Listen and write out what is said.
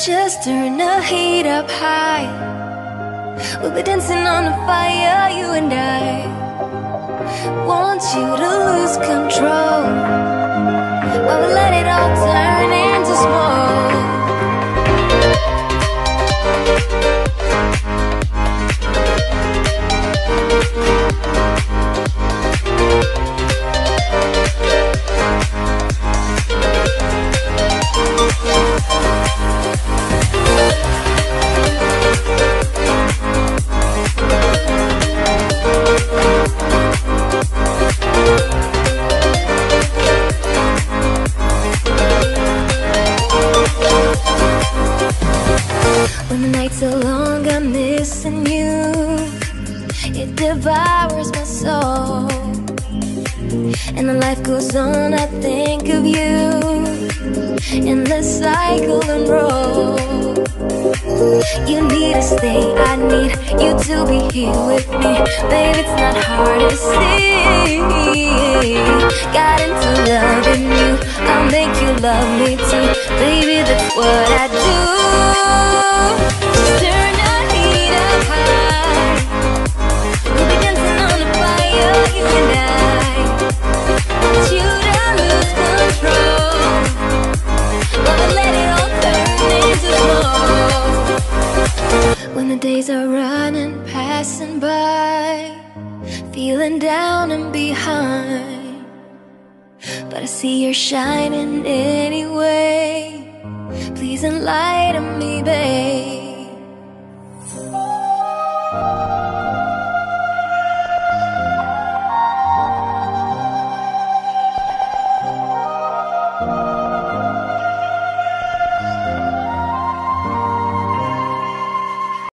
Just turn the heat up high. We'll be dancing on the fire, you and I. Want you to lose control, but we'll let it all turn into smoke. When the nights are long, I'm missing you. It devours my soul. And the life goes on, I think of you. In the cycle and roll. You need to stay, I need you to be here with me. Babe, it's not hard to see. Got into loving you, I'll make you love me too. Baby, that's what I do. Just turn the heat up high. We'll be dancing on the fire, you and I. Want you to lose control, but we'll let it all turn into smoke. When the days are running, passing by, feeling down and behind, but I see you're shining anyway. Please enlighten me, babe.